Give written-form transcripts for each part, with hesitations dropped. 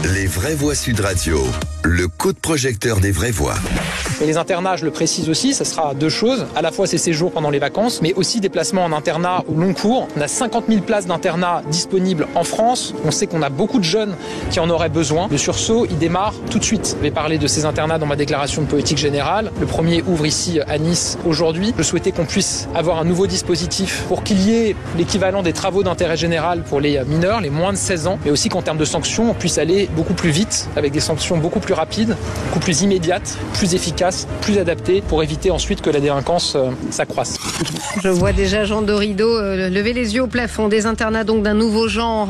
Les vraies voix Sud Radio, le coup de projecteur des vraies voix. Et les internats, je le précise aussi, ça sera deux choses. À la fois ces séjours pendant les vacances, mais aussi des placements en internat au long cours. On a 50 000 places d'internat disponibles en France. On sait qu'on a beaucoup de jeunes qui en auraient besoin. Le sursaut, il démarre tout de suite. Je vais parler de ces internats dans ma déclaration de politique générale. Le premier ouvre ici à Nice aujourd'hui. Je souhaitais qu'on puisse avoir un nouveau dispositif pour qu'il y ait l'équivalent des travaux d'intérêt général pour les mineurs, les moins de 16 ans, mais aussi qu'en termes de sanctions, on puisse aller beaucoup plus vite, avec des sanctions beaucoup plus rapides, beaucoup plus immédiates, plus efficaces, plus adaptées, pour éviter ensuite que la délinquance s'accroisse. Je vois déjà Jean Dorido lever les yeux au plafond. Des internats donc d'un nouveau genre.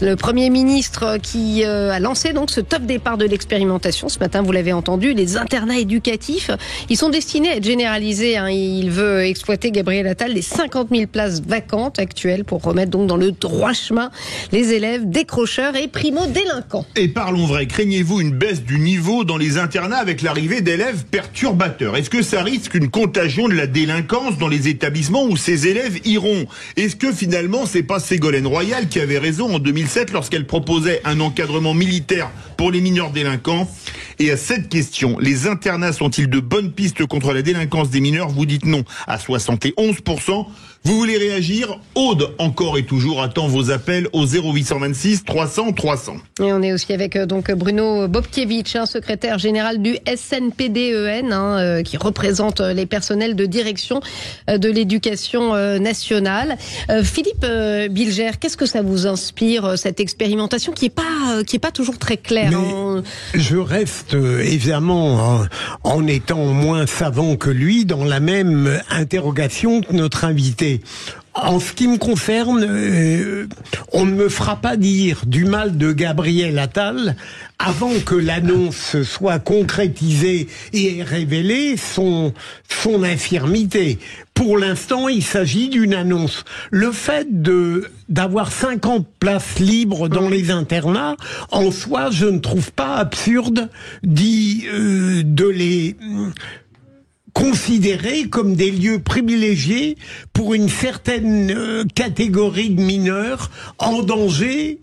Le Premier ministre qui a lancé donc ce top départ de l'expérimentation. Ce matin, vous l'avez entendu, les internats éducatifs, ils sont destinés à être généralisés. Il veut exploiter, Gabriel Attal, les 50 000 places vacantes actuelles pour remettre donc dans le droit chemin les élèves décrocheurs et primo-délinquants. Et parlons vrai, craignez-vous une baisse du niveau dans les internats avec l'arrivée d'élèves perturbateurs? Est-ce que ça risque une contagion de la délinquance dans les établissements où ces élèves iront? Est-ce que finalement c'est pas Ségolène Royal qui avait raison en 2007 lorsqu'elle proposait un encadrement militaire pour les mineurs délinquants? Et à cette question, les internats sont-ils de bonnes pistes contre la délinquance des mineurs? Vous dites non à 71%. Vous voulez réagir? Aude, encore et toujours, attend vos appels au 0826 300 300. Et on est aussi avec donc Bruno Bobkiewicz, secrétaire général du SNPDEN, qui représente les personnels de direction de l'éducation nationale. Philippe Bilger, qu'est-ce que ça vous inspire, cette expérimentation qui est pas toujours très claire? Je reste évidemment, en étant moins savant que lui, dans la même interrogation que notre invité. En ce qui me concerne, on ne me fera pas dire du mal de Gabriel Attal avant que l'annonce soit concrétisée et révélée son infirmité. Pour l'instant, il s'agit d'une annonce. Le fait d'avoir 50 places libres dans les internats, en soi, je ne trouve pas absurde de les considérés comme des lieux privilégiés pour une certaine catégorie de mineurs en danger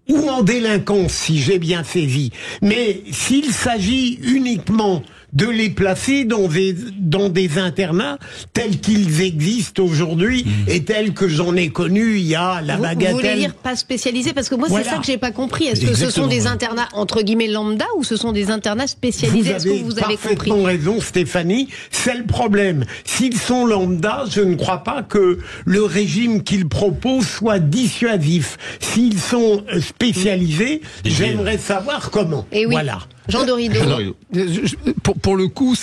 ou en délinquance, si j'ai bien saisi. Mais s'il s'agit uniquement de les placer dans des internats tels qu'ils existent aujourd'hui et tels que j'en ai connu il y a la bagatelle. Vous voulez dire pas spécialisés? Parce que moi, c'est ça que j'ai pas compris. Est-ce que ce sont des internats entre guillemets lambda ou ce sont des internats spécialisés? Est-ce que vous avez compris? Parfaitement raison, Stéphanie. C'est le problème. S'ils sont lambda, je ne crois pas que le régime qu'ils proposent soit dissuasif. S'ils sont spécialisés, j'aimerais savoir comment. Et oui. Voilà. Jean Dorido. Pour le coup,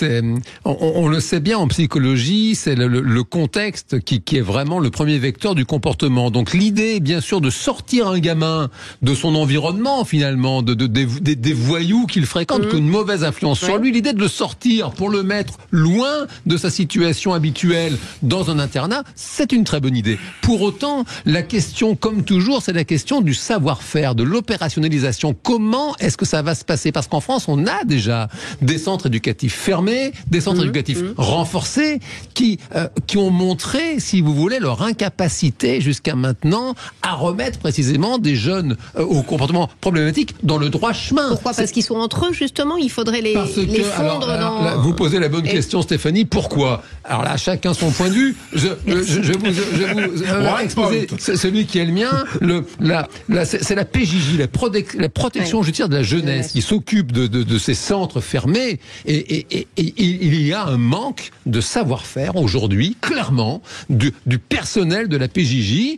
on le sait bien en psychologie, c'est le contexte qui est vraiment le premier vecteur du comportement. Donc l'idée, bien sûr, de sortir un gamin de son environnement, finalement, des voyous qu'il fréquente, qu'une mauvaise influence sur lui, l'idée de le sortir pour le mettre loin de sa situation habituelle dans un internat, c'est une très bonne idée. Pour autant, la question, comme toujours, c'est la question du savoir-faire, de l'opérationnalisation. Comment est-ce que ça va se passer? Parce qu'en France, on a déjà des centres éducatifs fermés, des centres éducatifs renforcés qui ont montré, si vous voulez, leur incapacité jusqu'à maintenant à remettre précisément des jeunes au comportement problématique dans le droit chemin. Pourquoi? Parce qu'ils sont entre eux, justement. Il faudrait les fondre dans... Là, vous posez la bonne question, Stéphanie. Pourquoi? Alors là, chacun son point de vue. Je vais vous exposer celui qui est le mien. C'est la PJJ, la protection judiciaire de la jeunesse, qui s'occupe de ces centres fermés, et il y a un manque de savoir-faire aujourd'hui, clairement, du personnel de la PJJ,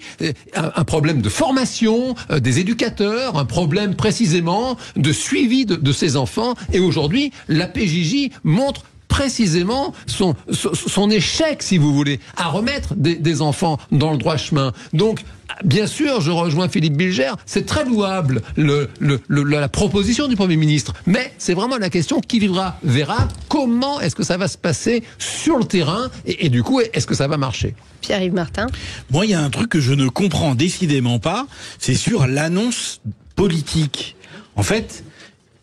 un problème de formation des éducateurs, un problème précisément de suivi de ces enfants, et aujourd'hui la PJJ montre précisément son échec, si vous voulez, à remettre des enfants dans le droit chemin. Donc, bien sûr, je rejoins Philippe Bilger, c'est très louable la proposition du Premier ministre, mais c'est vraiment la question qui vivra verra. Comment est-ce que ça va se passer sur le terrain et du coup, est-ce que ça va marcher? Pierre-Yves Martin. Moi, il y a un truc que je ne comprends décidément pas, c'est sur l'annonce politique. En fait,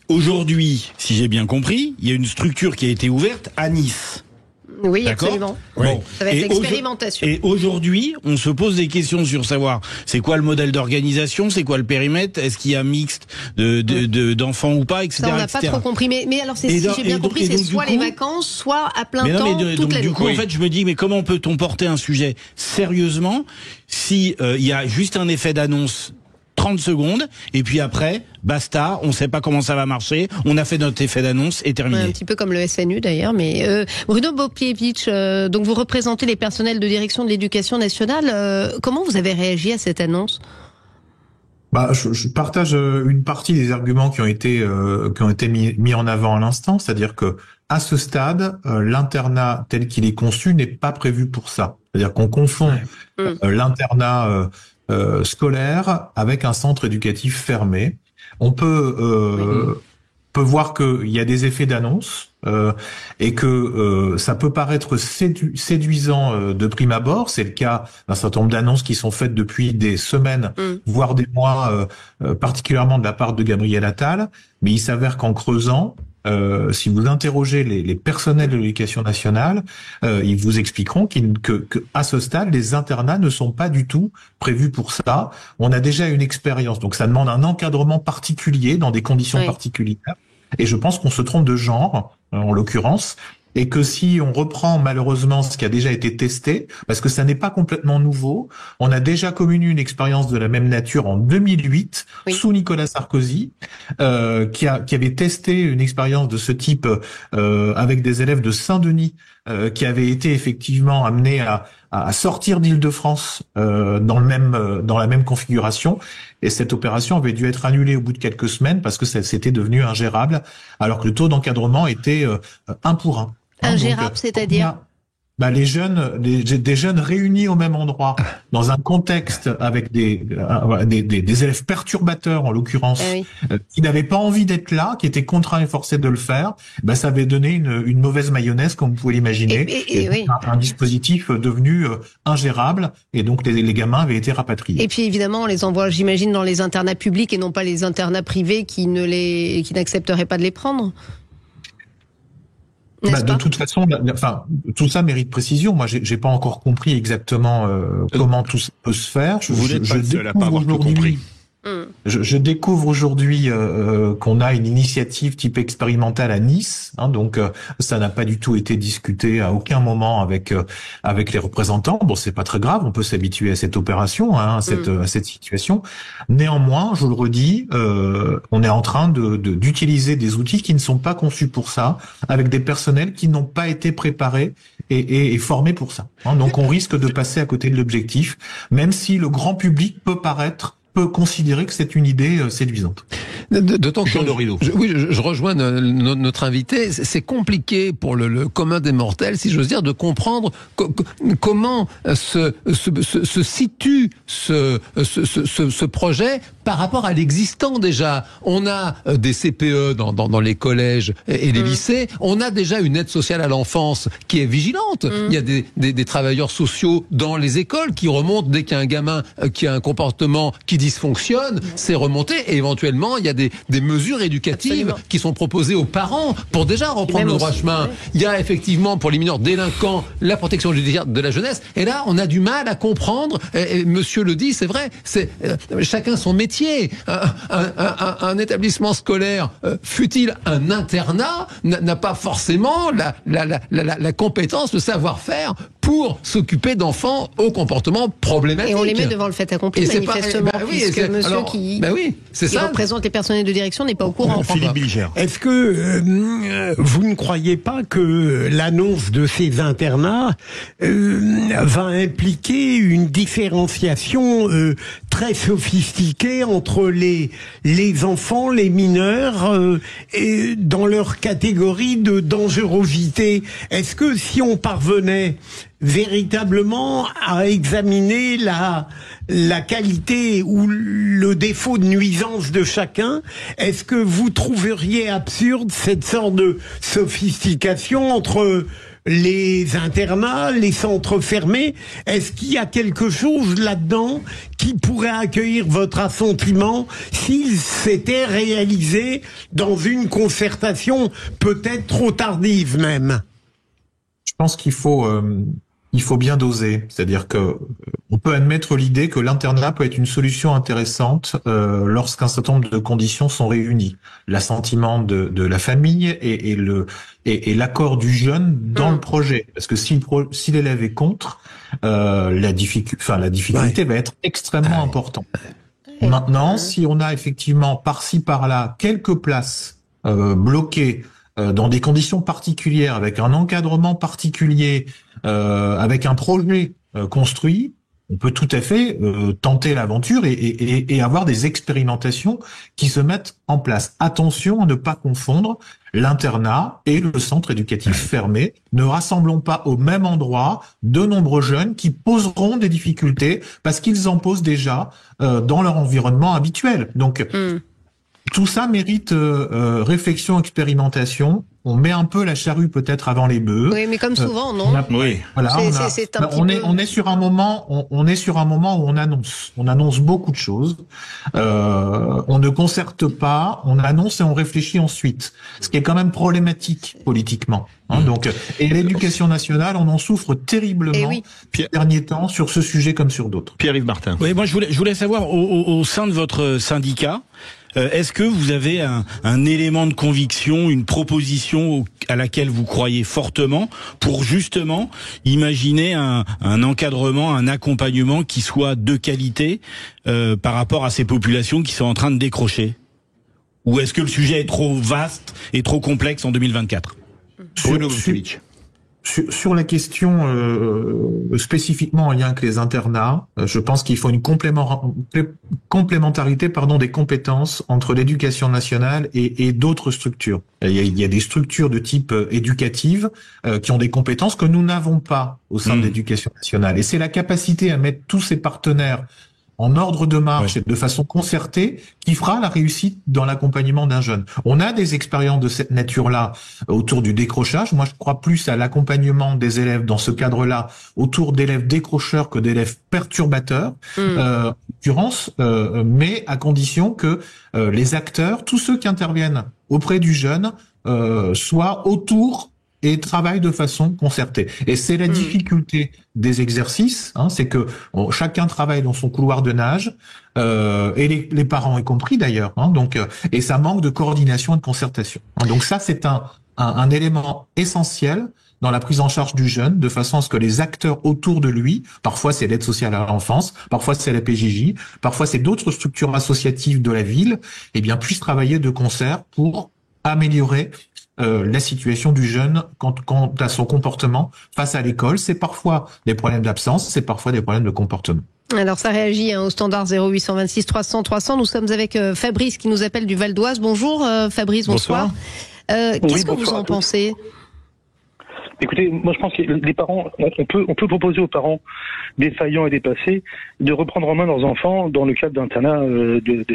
aujourd'hui, si j'ai bien compris, il y a une structure qui a été ouverte à Nice. Oui, D'accord. absolument. Bon. Ça va être Et l'expérimentation. Et aujourd'hui, on se pose des questions sur savoir c'est quoi le modèle d'organisation, c'est quoi le périmètre, est-ce qu'il y a mixte d'enfants ou pas, etc. Ça, on n'a pas trop compris. Mais alors, si j'ai bien compris, c'est soit les vacances, soit à plein temps, toute l'année. Du coup, en fait, je me dis, mais comment peut-on porter un sujet sérieusement si il y a juste un effet d'annonce 30 secondes, et puis après, basta, on ne sait pas comment ça va marcher, on a fait notre effet d'annonce et terminé. Un petit peu comme le SNU d'ailleurs, mais Bruno Bopievitch, donc vous représentez les personnels de direction de l'éducation nationale, comment vous avez réagi à cette annonce ? Je partage une partie des arguments qui ont été mis en avant à l'instant, c'est-à-dire que à ce stade, l'internat tel qu'il est conçu n'est pas prévu pour ça. C'est-à-dire qu'on confond l'internat scolaire avec un centre éducatif fermé. On peut voir qu'il y a des effets d'annonce et que ça peut paraître séduisant de prime abord. C'est le cas d'un certain nombre d'annonces qui sont faites depuis des semaines, voire des mois, particulièrement de la part de Gabriel Attal. Mais il s'avère qu'en creusant, si vous interrogez les personnels de l'éducation nationale, ils vous expliqueront que à ce stade, les internats ne sont pas du tout prévus pour ça. On a déjà une expérience, donc ça demande un encadrement particulier dans des conditions particulières. Et je pense qu'on se trompe de genre, en l'occurrence, et que si on reprend malheureusement ce qui a déjà été testé, parce que ça n'est pas complètement nouveau, on a déjà connu une expérience de la même nature en 2008 sous Nicolas Sarkozy, qui avait testé une expérience de ce type avec des élèves de Saint-Denis qui avaient été effectivement amenés à sortir d'Île-de-France dans la même configuration, et cette opération avait dû être annulée au bout de quelques semaines parce que c'était devenu ingérable, alors que le taux d'encadrement était 1 pour 1. Ingérable, c'est-à-dire des jeunes réunis au même endroit, dans un contexte avec des élèves perturbateurs, en l'occurrence, qui n'avaient pas envie d'être là, qui étaient contraints et forcés de le faire, ça avait donné une mauvaise mayonnaise, comme vous pouvez l'imaginer, un dispositif devenu ingérable, et donc les gamins avaient été rapatriés. Et puis évidemment, on les envoie, j'imagine, dans les internats publics et non pas les internats privés qui n'accepteraient pas de les prendre. De toute façon, tout ça mérite précision. Moi, j'ai pas encore compris exactement comment tout ça peut se faire. Vous n'êtes pas le seul à pas avoir tout compris. Je découvre aujourd'hui qu'on a une initiative type expérimentale à Nice, donc ça n'a pas du tout été discuté à aucun moment avec les représentants. Bon, c'est pas très grave, on peut s'habituer à cette opération, à cette situation. Néanmoins, je le redis, on est en train d'utiliser des outils qui ne sont pas conçus pour ça, avec des personnels qui n'ont pas été préparés et formés pour ça. Donc on risque de passer à côté de l'objectif, même si le grand public peut considérer que c'est une idée séduisante. D'autant que je rejoins notre invité. C'est compliqué pour le commun des mortels, si j'ose dire, de comprendre comment se situe ce projet par rapport à l'existant déjà. On a des CPE dans les collèges et les lycées. On a déjà une aide sociale à l'enfance qui est vigilante. Il y a des travailleurs sociaux dans les écoles qui remontent dès qu'il y a un gamin qui a un comportement qui dysfonctionne, c'est remonté, et éventuellement il y a des mesures éducatives qui sont proposées aux parents pour déjà reprendre le droit chemin. Il y a effectivement pour les mineurs délinquants la protection judiciaire de la jeunesse, et là on a du mal à comprendre, et monsieur le dit, c'est vrai, c'est chacun son métier. Un établissement scolaire, fût-il un internat, n'a pas forcément la compétence, le savoir-faire pour s'occuper d'enfants au comportement problématique. Et on les met devant le fait accompli, manifestement, puisque monsieur qui représente les personnels de direction n'est pas au courant. Philippe Bilger. Est-ce que vous ne croyez pas que l'annonce de ces internats va impliquer une différenciation très sophistiquée entre les enfants, les mineurs, et dans leur catégorie de dangerosité? Est-ce que si on parvenait véritablement à examiner la qualité ou le défaut de nuisance de chacun, est-ce que vous trouveriez absurde cette sorte de sophistication entre les internats, les centres fermés? Est-ce qu'il y a quelque chose là-dedans qui pourrait accueillir votre assentiment s'il s'était réalisé dans une concertation peut-être trop tardive même? pense qu'il faut bien doser. C'est-à-dire que on peut admettre l'idée que l'internat peut être une solution intéressante lorsqu'un certain nombre de conditions sont réunies. L'assentiment de la famille et l'accord du jeune dans le projet. Parce que si l'élève est contre, la difficulté va être extrêmement importante. Maintenant, si on a effectivement par-ci par-là quelques places bloquées dans des conditions particulières, avec un encadrement particulier, avec un projet construit, on peut tout à fait tenter l'aventure et avoir des expérimentations qui se mettent en place. Attention à ne pas confondre l'internat et le centre éducatif fermé. Ne rassemblons pas au même endroit de nombreux jeunes qui poseront des difficultés parce qu'ils en posent déjà dans leur environnement habituel. Donc, tout ça mérite réflexion, expérimentation. On met un peu la charrue peut-être avant les bœufs. Oui, mais comme souvent, non. Oui. Voilà, on est sur un moment où on annonce beaucoup de choses. On ne concerte pas, on annonce et on réfléchit ensuite. Ce qui est quand même problématique politiquement. Donc, et l'éducation nationale, on en souffre terriblement ces derniers temps sur ce sujet comme sur d'autres. Pierre-Yves Martin. Oui, moi je voulais savoir au sein de votre syndicat, est-ce que vous avez un élément de conviction, une proposition à laquelle vous croyez fortement pour justement imaginer un encadrement, un accompagnement qui soit de qualité par rapport à ces populations qui sont en train de décrocher? Ou est-ce que le sujet est trop vaste et trop complexe en 2024? Sur la question spécifiquement en lien avec les internats, je pense qu'il faut une complémentarité des compétences entre l'éducation nationale et d'autres structures. Il y a des structures de type éducative qui ont des compétences que nous n'avons pas au sein de l'éducation nationale. Et c'est la capacité à mettre tous ces partenaires en ordre de marche et de façon concertée qui fera la réussite dans l'accompagnement d'un jeune. On a des expériences de cette nature-là autour du décrochage. Moi, je crois plus à l'accompagnement des élèves dans ce cadre-là autour d'élèves décrocheurs que d'élèves perturbateurs, en l'occurrence, mais à condition que les acteurs, tous ceux qui interviennent auprès du jeune, soient autour et travaillent de façon concertée. Et c'est la difficulté des exercices, c'est que chacun travaille dans son couloir de nage, et les parents y compris d'ailleurs, donc et ça manque de coordination et de concertation. Donc ça, c'est un élément essentiel dans la prise en charge du jeune, de façon à ce que les acteurs autour de lui, parfois c'est l'aide sociale à l'enfance, parfois c'est la PJJ, parfois c'est d'autres structures associatives de la ville, puissent travailler de concert pour améliorer la situation du jeune quant à son comportement face à l'école. C'est parfois des problèmes d'absence, c'est parfois des problèmes de comportement. Alors ça réagit au standard 0826 300 300. Nous sommes avec Fabrice qui nous appelle du Val d'Oise. Bonjour Fabrice, bonsoir. Qu'est-ce que vous en pensez ? Écoutez, moi je pense que les parents, on peut proposer aux parents défaillants et dépassés de reprendre en main leurs enfants dans le cadre d'internat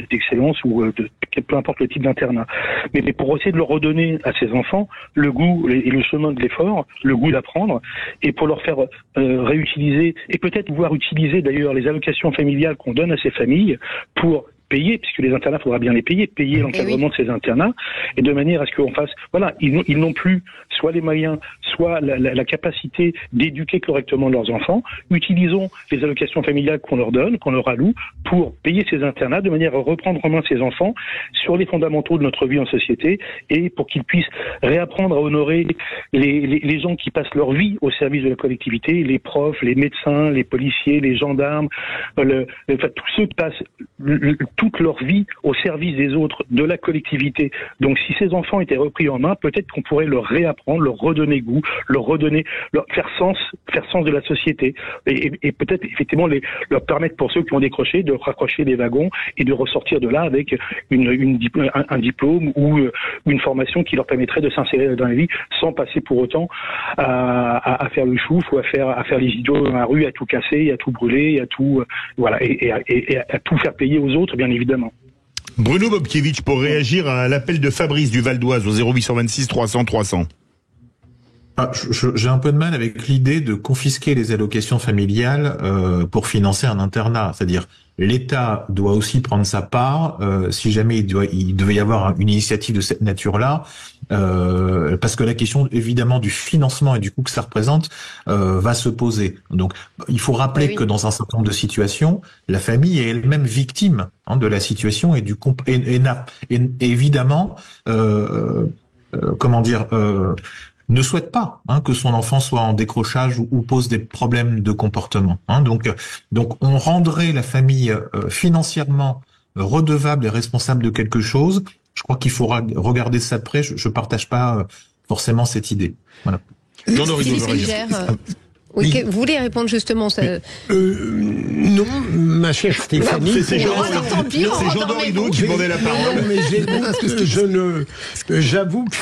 d'excellence ou peu importe le type d'internat. Mais pour essayer de leur redonner à ces enfants le goût et le chemin de l'effort, le goût d'apprendre, et pour leur faire réutiliser et peut-être pouvoir utiliser d'ailleurs les allocations familiales qu'on donne à ces familles pour payer, puisque les internats, il faudra bien les payer l'encadrement de ces internats, et de manière à ce qu'on fasse, ils n'ont plus soit les moyens, soit la capacité d'éduquer correctement leurs enfants. Utilisons les allocations familiales qu'on leur donne, qu'on leur alloue, pour payer ces internats, de manière à reprendre en main ces enfants sur les fondamentaux de notre vie en société, et pour qu'ils puissent réapprendre à honorer les gens qui passent leur vie au service de la collectivité, les profs, les médecins, les policiers, les gendarmes, tous ceux qui passent toute leur vie au service des autres, de la collectivité. Donc si ces enfants étaient repris en main, peut-être qu'on pourrait leur réapprendre, leur redonner goût, leur faire sens de la société, et peut-être effectivement leur permettre, pour ceux qui ont décroché, de raccrocher les wagons et de ressortir de là avec un diplôme ou une formation qui leur permettrait de s'insérer dans la vie sans passer pour autant à faire le chouf ou à faire les idiots dans la rue, à tout casser, à tout brûler, à tout et à tout faire payer aux autres, bien évidemment. Bruno Bobkiewicz, pour réagir à l'appel de Fabrice du Val d'Oise au 0826 300 300. J'ai un peu de mal avec l'idée de confisquer les allocations familiales pour financer un internat. C'est-à-dire, l'État doit aussi prendre sa part si jamais il devait y avoir une initiative de cette nature-là, parce que la question évidemment du financement et du coût que ça représente va se poser. Donc, il faut rappeler que dans un certain nombre de situations, la famille est elle-même victime de la situation et évidemment, ne souhaite pas que son enfant soit en décrochage ou pose des problèmes de comportement. Donc on rendrait la famille financièrement redevable et responsable de quelque chose. Je crois qu'il faut regarder ça de près. Je partage pas forcément cette idée. Voilà. Oui, vous voulez répondre justement ça... Non, ma chère Stéphanie. C'est Jean Dorido qui demandait la parole. Non, mais j'avoue que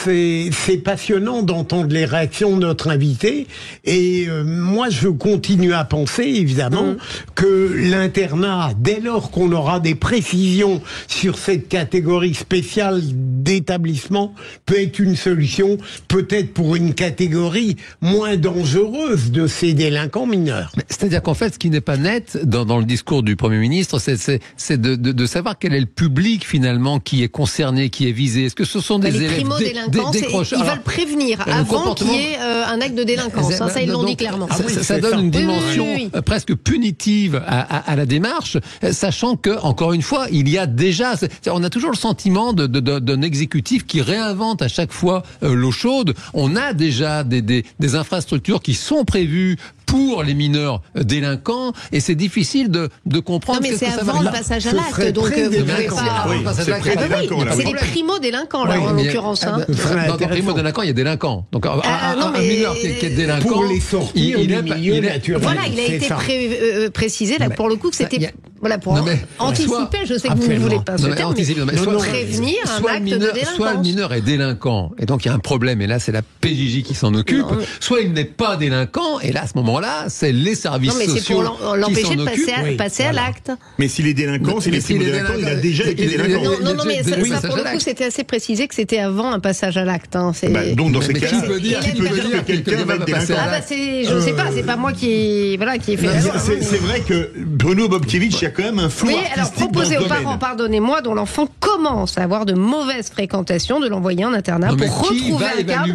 c'est passionnant d'entendre les réactions de notre invité. Et moi, je continue à penser, évidemment, que l'internat, dès lors qu'on aura des précisions sur cette catégorie spéciale d'établissement, peut être une solution, peut-être pour une catégorie moins dangereuse de ces délinquants mineurs. C'est-à-dire qu'en fait, ce qui n'est pas net dans le discours du Premier ministre, c'est de savoir quel est le public finalement qui est concerné, qui est visé. Est-ce que ce sont des élèves décrocheurs? Ils veulent prévenir avant qu'il y ait un acte de délinquance. Ça, ils l'ont dit clairement. Ça donne une dimension presque punitive à la démarche, sachant que, encore une fois, il y a déjà... On a toujours le sentiment d'un exécutif qui réinvente à chaque fois l'eau chaude. On a déjà des infrastructures qui sont prévues pour les mineurs délinquants, et c'est difficile de comprendre. Non, mais c'est avant le passage à l'acte, donc vous pouvez pas... C'est les primo-délinquants, là, en l'occurrence. Dans primo-délinquants, il y a délinquants. Donc, un mineur qui est délinquant... Pour les sortir du milieu naturel. Voilà, il a été précisé, là, pour le coup, que c'était... Voilà, pour anticiper, je sais que vous ne voulez pas ce terme, mais prévenir un acte de délinquance. Soit le mineur est délinquant, et donc il y a un problème, et là, c'est la PJJ qui s'en occupe, soit il n'est pas délinquant, et là, à ce moment-là, c'est les services sociaux qui s'en occupent. Non, mais c'est pour l'empêcher de passer à l'acte. Mais s'il est délinquant, s'il est primo-délinquant, il a déjà été délinquant. Non, mais ça, pour le coup, c'était assez précisé que c'était avant un passage à l'acte. Donc, dans ces cas-là, qui peut dire que quelqu'un va être délinquant? Je sais pas, c'est pas moi qui ai fait la... C'est vrai que Bruno Bobkiewicz, il y a quand même un flou artistique alors proposer aux parents, pardonnez-moi, dont l'enfant commence à avoir de mauvaises fréquentations, de l'envoyer en internat pour retrouver un cadre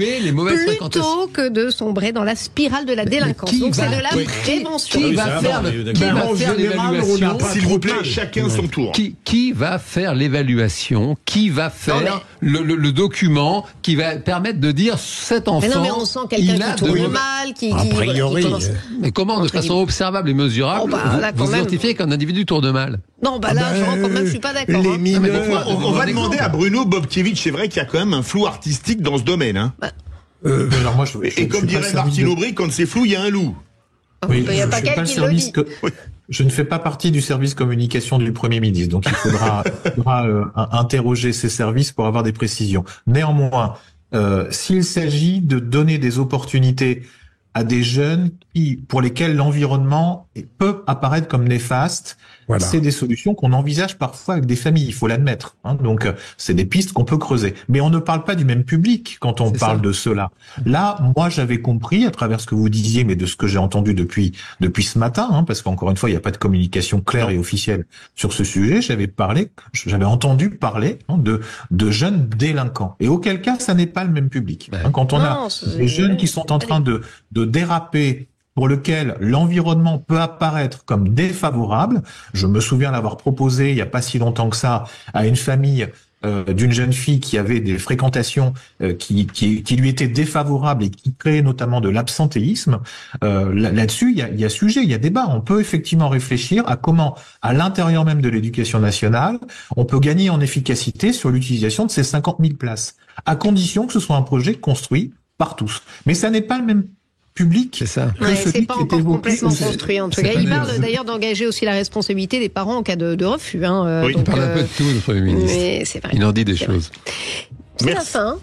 plutôt que de sombrer dans la spirale de la délinquance. Donc c'est de la prévention. Qui va faire l'évaluation? S'il vous plaît, chacun son tour. Qui va faire l'évaluation? Qui va faire le document qui va permettre de dire cet enfant... Mais non, mais on sent quelqu'un qui tourne mal, qui... A priori... Mais comment, de façon observable et mesurable, vous identifiez qu'un individu tourne mal? Non, là, quand même, je suis pas d'accord. Les mineurs... On va demander à Bruno Bobkiewicz, c'est vrai qu'il y a quand même un flou artistique dans ce domaine. Alors moi, et comme dirait Martine Aubry, quand c'est flou, il y a un loup. Il n'y a pas qu'elle qui le dit. Je ne fais pas partie du service communication du Premier ministre, donc il faudra interroger ces services pour avoir des précisions. Néanmoins, s'il s'agit de donner des opportunités à des jeunes pour lesquels l'environnement peut apparaître comme néfaste, c'est des solutions qu'on envisage parfois avec des familles, il faut l'admettre. Donc, c'est des pistes qu'on peut creuser. Mais on ne parle pas du même public quand on parle de cela. Là, moi, j'avais compris, à travers ce que vous disiez, mais de ce que j'ai entendu depuis ce matin, parce qu'encore une fois, il n'y a pas de communication claire et officielle sur ce sujet, j'avais entendu parler de jeunes délinquants. Et auquel cas, ça n'est pas le même public. Quand on a des jeunes qui sont en train de déraper, pour lequel l'environnement peut apparaître comme défavorable. Je me souviens l'avoir proposé il n'y a pas si longtemps que ça à une famille d'une jeune fille qui avait des fréquentations qui lui étaient défavorables et qui créaient notamment de l'absentéisme. Là-dessus, il y a sujet, il y a débat. On peut effectivement réfléchir à comment, à l'intérieur même de l'éducation nationale, on peut gagner en efficacité sur l'utilisation de ces 50 000 places, à condition que ce soit un projet construit par tous. Mais ça n'est pas le même public. C'est ça. C'est pas encore complètement construit en tout cas. Il parle d'ailleurs d'engager aussi la responsabilité des parents en cas de refus. Il parle un peu de tout, le Premier ministre. Mais c'est vrai. Il en dit des choses. C'est la fin.